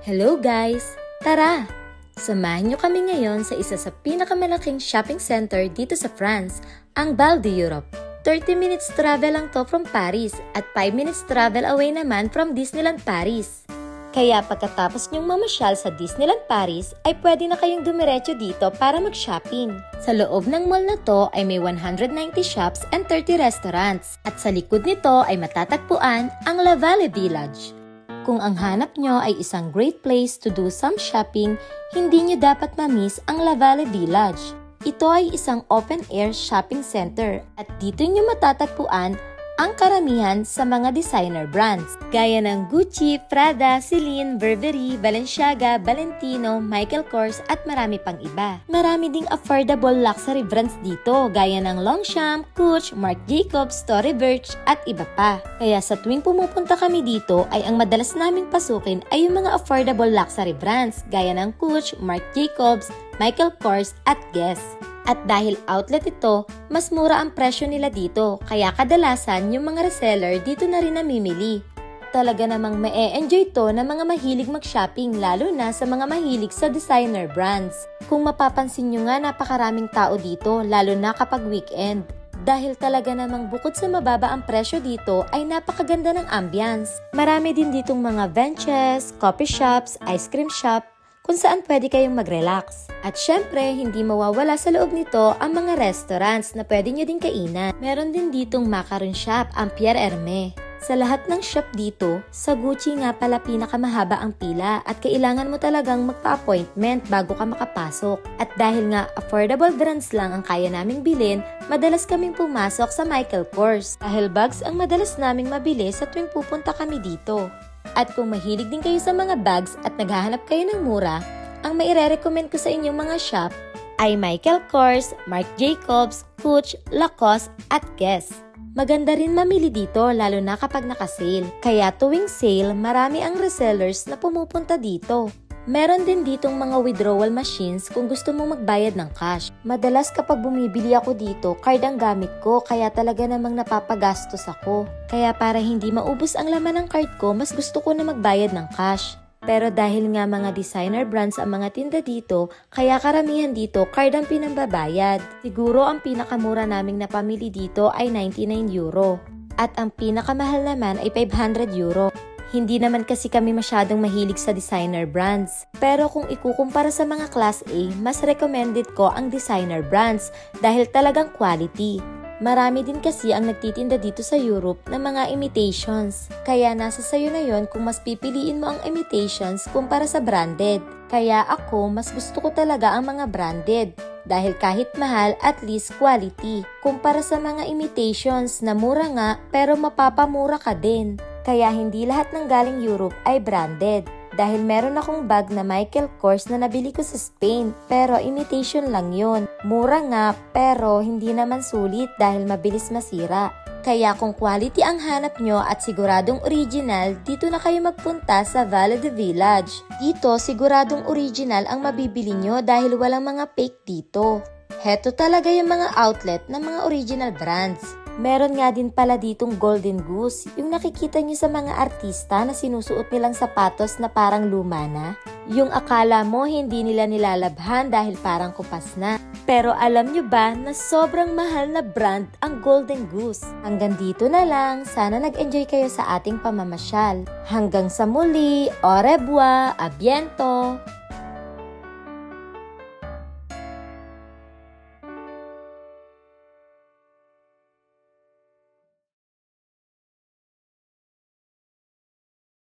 Hello guys! Tara! Samahan niyo kami ngayon sa isa sa pinakamalaking shopping center dito sa France, ang Val d'Europe. 30 minutes travel lang to from Paris at 5 minutes travel away naman from Disneyland Paris. Kaya pagkatapos niyong mamasyal sa Disneyland Paris ay pwede na kayong dumiretso dito para mag-shopping. Sa loob ng mall na to ay may 190 shops and 30 restaurants at sa likod nito ay matatagpuan ang La Vallée Village. Kung ang hanap nyo ay isang great place to do some shopping, hindi nyo dapat ma-miss ang La Vallée Village. Ito ay isang open-air shopping center at dito nyo matatagpuan ang karamihan sa mga designer brands gaya ng Gucci, Prada, Celine, Burberry, Balenciaga, Valentino, Michael Kors at marami pang iba. Marami ding affordable luxury brands dito gaya ng Longchamp, Coach, Marc Jacobs, Tory Burch at iba pa. Kaya sa tuwing pumupunta kami dito ay ang madalas naming pasukin ay yung mga affordable luxury brands gaya ng Coach, Marc Jacobs, Michael Kors at Guess. At dahil outlet ito, mas mura ang presyo nila dito, kaya kadalasan yung mga reseller dito na rin namimili. Talaga namang ma-e-enjoy to ng mga mahilig mag-shopping lalo na sa mga mahilig sa designer brands. Kung mapapansin nyo nga napakaraming tao dito lalo na kapag weekend. Dahil talaga namang bukod sa mababa ang presyo dito ay napakaganda ng ambience. Marami din ditong mga benches, coffee shops, ice cream shop, kung saan pwede kayong mag-relax. At syempre, hindi mawawala sa loob nito ang mga restaurants na pwede nyo din kainan. Meron din ditong macaron shop, ang Pierre Hermé. Sa lahat ng shop dito, sa Gucci nga pala pinakamahaba ang pila at kailangan mo talagang magpa-appointment bago ka makapasok. At dahil nga affordable brands lang ang kaya naming bilhin, madalas kaming pumasok sa Michael Kors. Dahil bags ang madalas naming mabili sa tuwing pupunta kami dito. At kung mahilig din kayo sa mga bags at naghahanap kayo ng mura, ang maire-recommend ko sa inyong mga shop ay Michael Kors, Marc Jacobs, Coach, Lacoste at Guess. Maganda rin mamili dito lalo na kapag naka-sale. Kaya tuwing sale, marami ang resellers na pumupunta dito. Meron din ditong mga withdrawal machines kung gusto mong magbayad ng cash. Madalas kapag bumibili ako dito, card ang gamit ko kaya talaga namang napapagastos ako. Kaya para hindi maubos ang laman ng card ko, mas gusto ko na magbayad ng cash. Pero dahil nga mga designer brands ang mga tinda dito, kaya karamihan dito card ang pinambabayad. Siguro ang pinakamura naming napamili dito ay 99 euro. At ang pinakamahal naman ay 500 euro. Hindi naman kasi kami masyadong mahilig sa designer brands. Pero kung ikukumpara sa mga Class A, mas recommended ko ang designer brands dahil talagang quality. Marami din kasi ang nagtitinda dito sa Europe ng mga imitations. Kaya nasa sayo na yon kung mas pipiliin mo ang imitations kumpara sa branded. Kaya ako, mas gusto ko talaga ang mga branded. Dahil kahit mahal, at least quality. Kumpara sa mga imitations na mura nga pero mapapamura ka din. Kaya hindi lahat ng galing Europe ay branded. Dahil meron akong bag na Michael Kors na nabili ko sa Spain, pero imitation lang yun. Mura nga, pero hindi naman sulit dahil mabilis masira. Kaya kung quality ang hanap nyo at siguradong original, dito na kayo magpunta sa Vallée Village. Dito, siguradong original ang mabibili nyo dahil walang mga fake dito. Heto talaga yung mga outlet ng mga original brands. Meron nga din pala ditong Golden Goose, yung nakikita nyo sa mga artista na sinusuot nilang sapatos na parang luma na. Yung akala mo hindi nila nilalabhan dahil parang kupas na. Pero alam nyo ba na sobrang mahal na brand ang Golden Goose? Hanggang dito na lang, sana nag-enjoy kayo sa ating pamamasyal. Hanggang sa muli, au revoir, a biento!